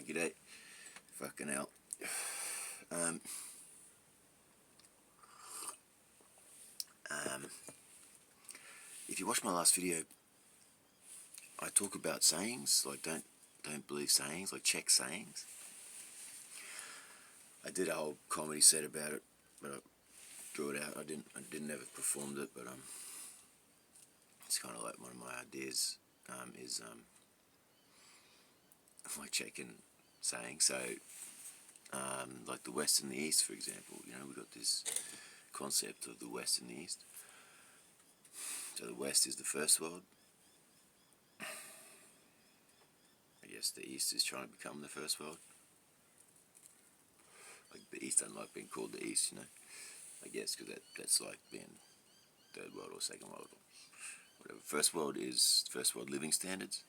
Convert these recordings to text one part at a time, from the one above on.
G'day. Fucking hell. If you watch my last video, I talk about sayings, like don't believe sayings, like check sayings. I did a whole comedy set about it, but I drew it out. I didn't ever performed it, but it's kind of like one of my ideas is like checking sayings. So like the West and the East, for example. You know, we've got this concept of the West and the East. So the West is the first world. I guess the East is trying to become the first world. Like the East doesn't like being called the East, you know. I guess because that's like being third world or second world or whatever. First world is first world living standards.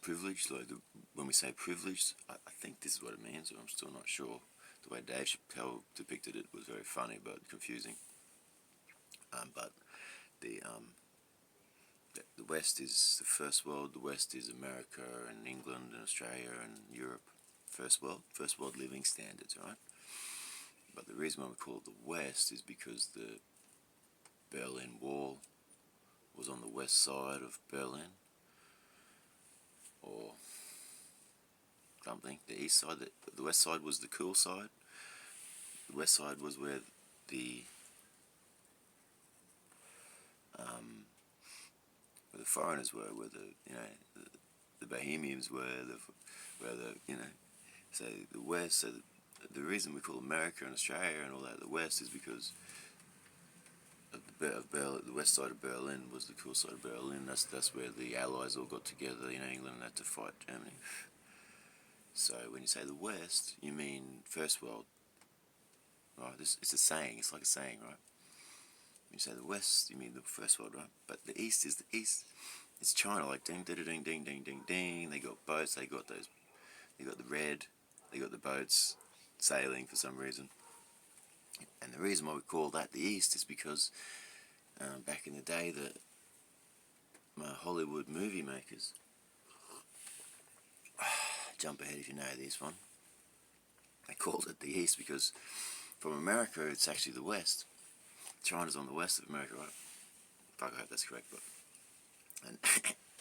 Privilege, like when we say privilege, I think this is what it means, but I'm still not sure. The way Dave Chappelle depicted it was very funny but confusing. But the West is the first world. The West is America and England and Australia and Europe. First world living standards, right? But the reason why we call it the West is because the Berlin Wall was on the west side of Berlin, or something. The east side, the west side was the cool side. The west side was where the foreigners were, where the Bohemians were, so the West. So the reason we call America and Australia and all that the West is because the west side of Berlin was the cool side of Berlin. That's where the Allies all got together. England had to fight Germany. So when you say the West, you mean first world, right? It's a saying. It's like a saying, right? When you say the West, you mean the first world, right? But the East is the East. It's China, like ding, ding, ding, ding, ding, ding, ding. They got boats. They got the red. They got the boats sailing for some reason. And the reason why we call that the East is because back in the day, the Hollywood movie makers, jump ahead if you know this one, they called it the East because from America it's actually the West. China's on the west of America, right? Fuck, I hope that's correct, but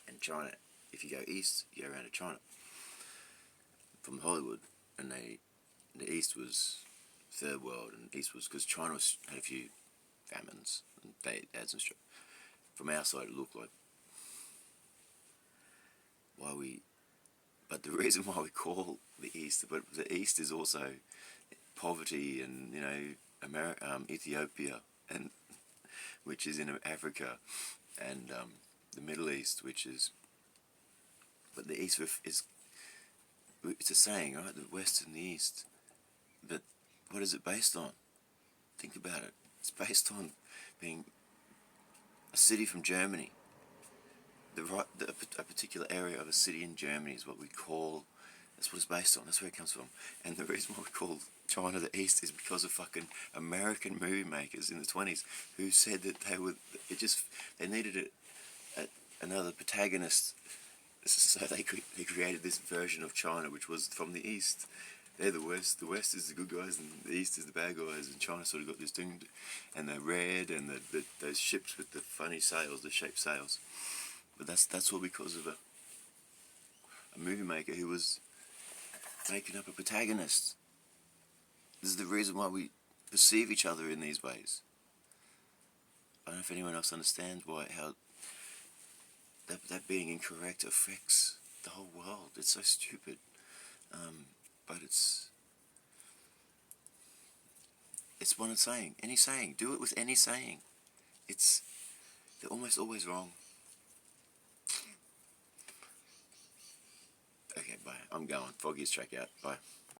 and China, if you go east, you go around to China from Hollywood, and the East was third world, and East was because China had a few famines, and they had some from our side it looked like but the reason why we call the East, but the East is also poverty and Ethiopia, and which is in Africa, and the Middle East, which is, but the East is, it's a saying, right? The West and the East, but what is it based on? Think about it. It's based on being a city from Germany. A particular area of a city in Germany is what we call. That's what it's based on. That's where it comes from. And the reason why we call China the East is because of fucking American movie makers in the 20s who said that they needed another protagonist, so they created this version of China which was from the East. They're the West. The West is the good guys, and the East is the bad guys. And China sort of got this thing, and they're red, and those ships with the funny sails, the shaped sails. But that's all because of a movie maker who was making up a protagonist. This is the reason why we perceive each other in these ways. I don't know if anyone else understands how that being incorrect affects the whole world. It's so stupid. But it's one saying. Any saying. Do it with any saying. They're almost always wrong. Okay, bye. I'm going. Foggiesttrack out. Bye.